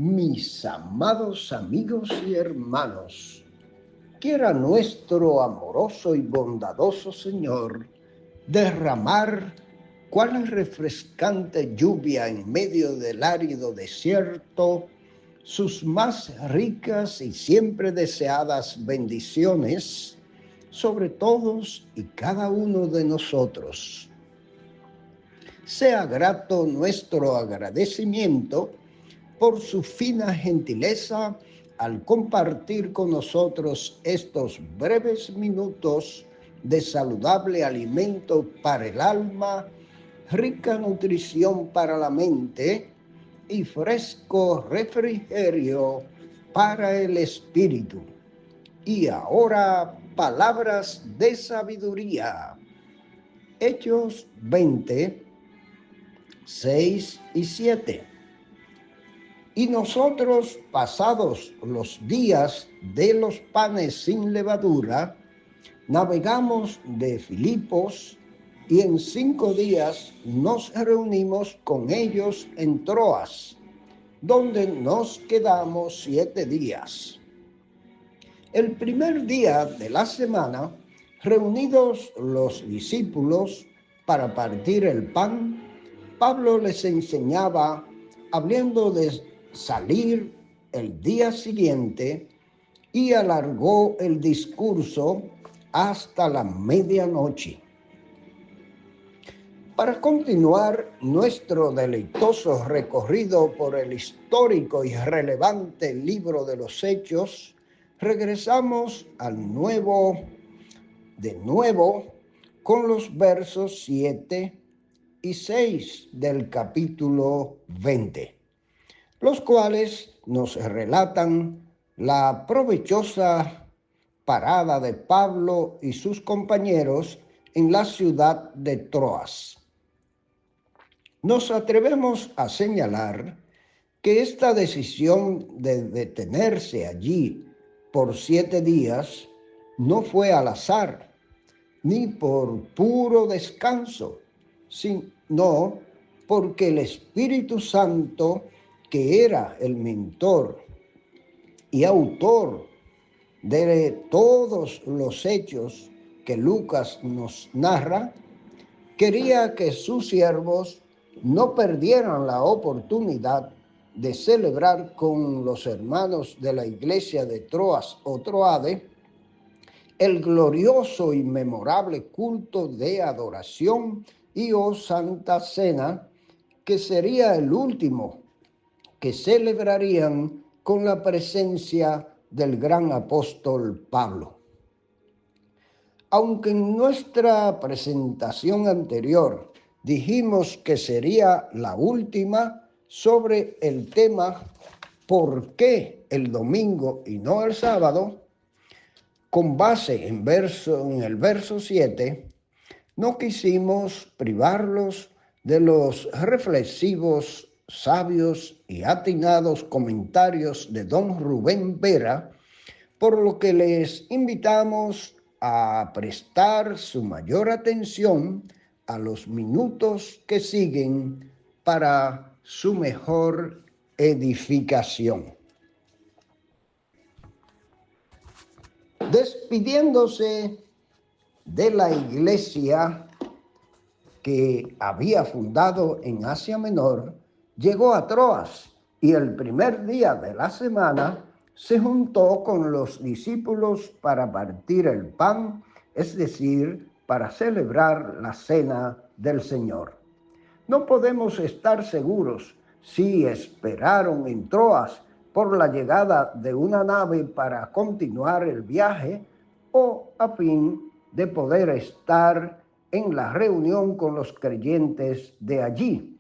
Mis amados amigos y hermanos, quiera nuestro amoroso y bondadoso Señor derramar cual refrescante lluvia en medio del árido desierto sus más ricas y siempre deseadas bendiciones sobre todos y cada uno de nosotros. Sea grato nuestro agradecimiento por su fina gentileza al compartir con nosotros estos breves minutos de saludable alimento para el alma, rica nutrición para la mente y fresco refrigerio para el espíritu. Y ahora, palabras de sabiduría. Hechos 20, 6 y 7. Y nosotros, pasados los días de los panes sin levadura, navegamos de Filipos y en 5 días nos reunimos con ellos en Troas, donde nos quedamos 7 días. El primer día de la semana, reunidos los discípulos para partir el pan, Pablo les enseñaba, hablando de salir el día siguiente, y alargó el discurso hasta la medianoche. Para continuar nuestro deleitoso recorrido por el histórico y relevante libro de los Hechos, regresamos de nuevo con los versos 7 y 6 del capítulo 20, los cuales nos relatan la provechosa parada de Pablo y sus compañeros en la ciudad de Troas. Nos atrevemos a señalar que esta decisión de detenerse allí por 7 días no fue al azar, ni por puro descanso, sino porque el Espíritu Santo, que era el mentor y autor de todos los hechos que Lucas nos narra, quería que sus siervos no perdieran la oportunidad de celebrar con los hermanos de la iglesia de Troas o Troade el glorioso y memorable culto de adoración y Santa Cena, que sería el último que celebrarían con la presencia del gran apóstol Pablo. Aunque en nuestra presentación anterior dijimos que sería la última sobre el tema ¿por qué el domingo y no el sábado?, con base en el verso 7, no quisimos privarlos de los reflexivos, sabios y atinados comentarios de don Rubén Vera, por lo que les invitamos a prestar su mayor atención a los minutos que siguen para su mejor edificación. Despidiéndose de la iglesia que había fundado en Asia Menor, llegó a Troas y el primer día de la semana se juntó con los discípulos para partir el pan, es decir, para celebrar la cena del Señor. No podemos estar seguros si esperaron en Troas por la llegada de una nave para continuar el viaje o a fin de poder estar en la reunión con los creyentes de allí.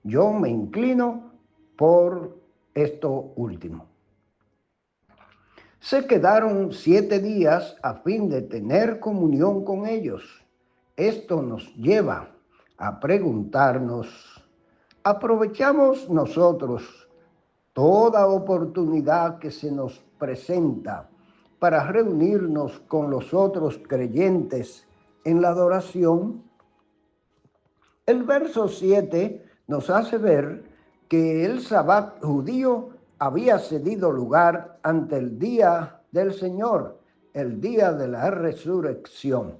Yo me inclino por esto último. Se quedaron 7 días a fin de tener comunión con ellos. Esto nos lleva a preguntarnos, ¿aprovechamos nosotros toda oportunidad que se nos presenta para reunirnos con los otros creyentes en la adoración? El verso 7 nos hace ver que el sabbat judío había cedido lugar ante el día del Señor, el día de la resurrección.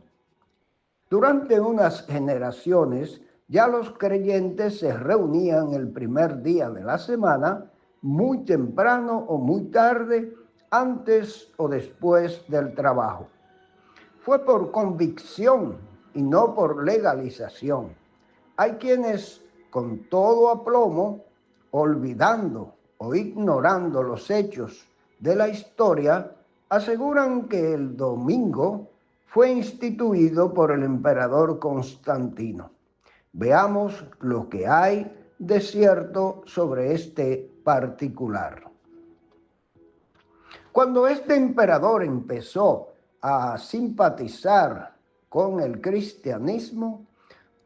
Durante unas generaciones, ya los creyentes se reunían el primer día de la semana, muy temprano o muy tarde, antes o después del trabajo. Fue por convicción y no por legalización. Hay quienes, con todo aplomo, olvidando o ignorando los hechos de la historia, aseguran que el domingo fue instituido por el emperador Constantino. Veamos lo que hay de cierto sobre este particular. Cuando este emperador empezó a simpatizar con el cristianismo,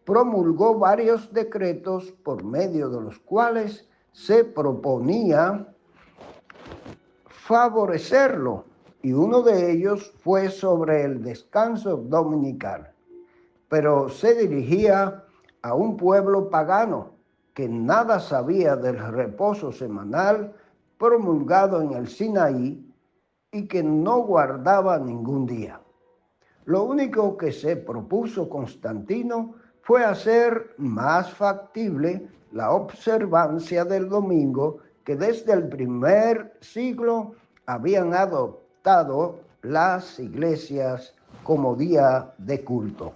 promulgó varios decretos por medio de los cuales se proponía favorecerlo, y uno de ellos fue sobre el descanso dominical. Pero se dirigía a un pueblo pagano que nada sabía del reposo semanal promulgado en el Sinaí y que no guardaba ningún día. Lo único que se propuso Constantino fue hacer más factible la observancia del domingo que desde el primer siglo habían adoptado las iglesias como día de culto.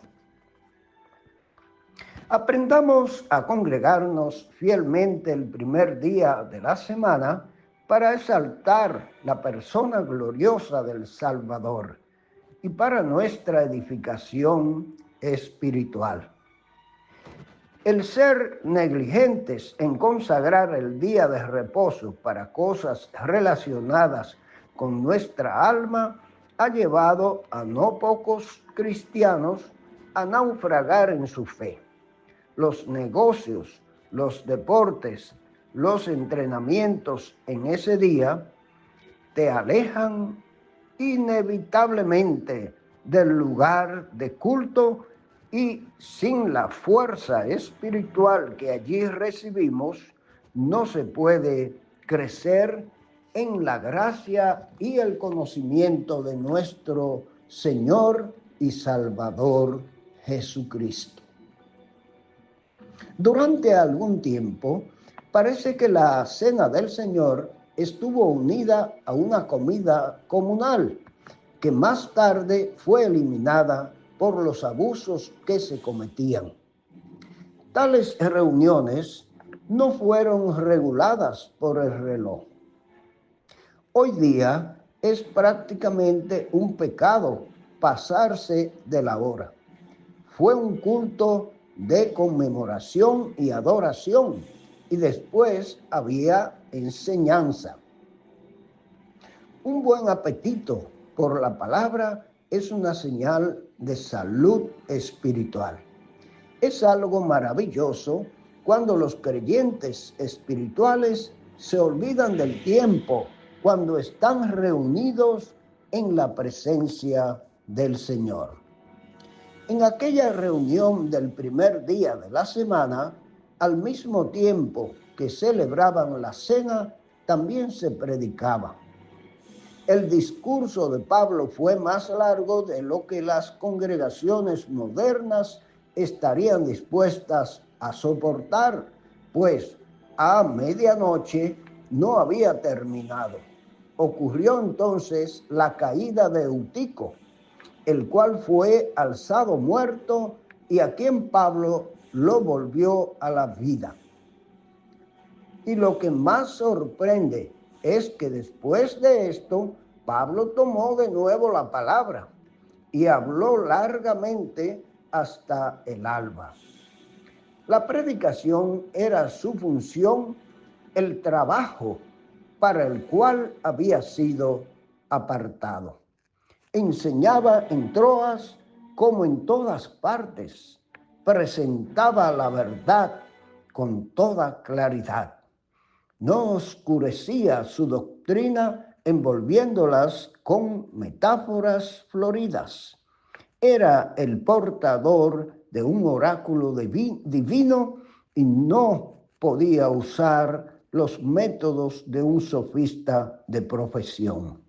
Aprendamos a congregarnos fielmente el primer día de la semana para exaltar la persona gloriosa del Salvador y para nuestra edificación espiritual. El ser negligentes en consagrar el día de reposo para cosas relacionadas con nuestra alma ha llevado a no pocos cristianos a naufragar en su fe. Los negocios, los deportes, los entrenamientos en ese día te alejan inevitablemente del lugar de culto y sin la fuerza espiritual que allí recibimos, no se puede crecer en la gracia y el conocimiento de nuestro Señor y Salvador Jesucristo. Durante algún tiempo, parece que la cena del Señor estuvo unida a una comida comunal, que más tarde fue eliminada por los abusos que se cometían. Tales reuniones no fueron reguladas por el reloj. Hoy día es prácticamente un pecado pasarse de la hora. Fue un culto de conmemoración y adoración, y después había enseñanza. Un buen apetito por la palabra es una señal de salud espiritual. Es algo maravilloso cuando los creyentes espirituales se olvidan del tiempo cuando están reunidos en la presencia del Señor. En aquella reunión del primer día de la semana, al mismo tiempo que celebraban la cena, también se predicaba. El discurso de Pablo fue más largo de lo que las congregaciones modernas estarían dispuestas a soportar, pues a medianoche no había terminado. Ocurrió entonces la caída de Eutico, el cual fue alzado muerto y a quien Pablo lo volvió a la vida. Y lo que más sorprende es que después de esto, Pablo tomó de nuevo la palabra y habló largamente hasta el alba. La predicación era su función, el trabajo para el cual había sido apartado. Enseñaba en Troas como en todas partes, presentaba la verdad con toda claridad. No oscurecía su doctrina envolviéndolas con metáforas floridas. Era el portador de un oráculo divino y no podía usar los métodos de un sofista de profesión.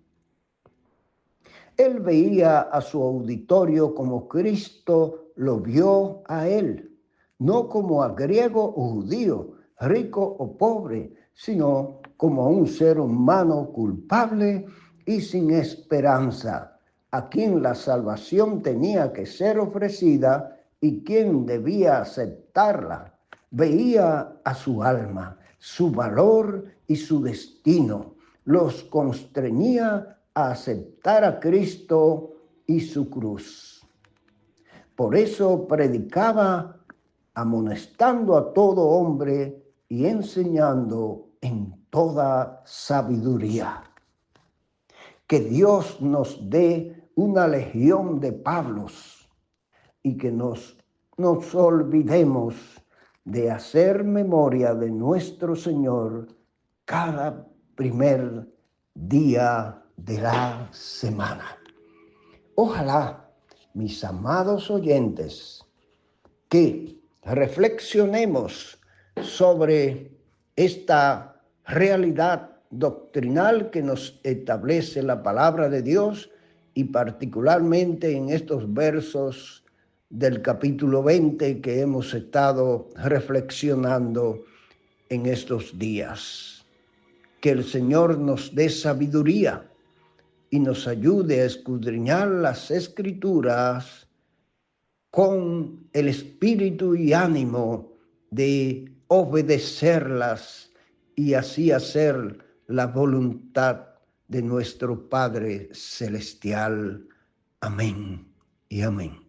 Él veía a su auditorio como Cristo lo vio a él, no como a griego o judío, rico o pobre, sino como a un ser humano culpable y sin esperanza, a quien la salvación tenía que ser ofrecida y quien debía aceptarla. Veía a su alma, su valor y su destino. Los constreñía a aceptar a Cristo y su cruz. Por eso predicaba amonestando a todo hombre y enseñando en toda sabiduría. Que Dios nos dé una legión de Pablos y que nos olvidemos de hacer memoria de nuestro Señor cada primer día de la semana. Ojalá, mis amados oyentes, que reflexionemos sobre esta realidad doctrinal que nos establece la palabra de Dios y particularmente en estos versos del capítulo 20 que hemos estado reflexionando en estos días. Que el Señor nos dé sabiduría y nos ayude a escudriñar las Escrituras con el espíritu y ánimo de obedecerlas y así hacer la voluntad de nuestro Padre Celestial. Amén y amén.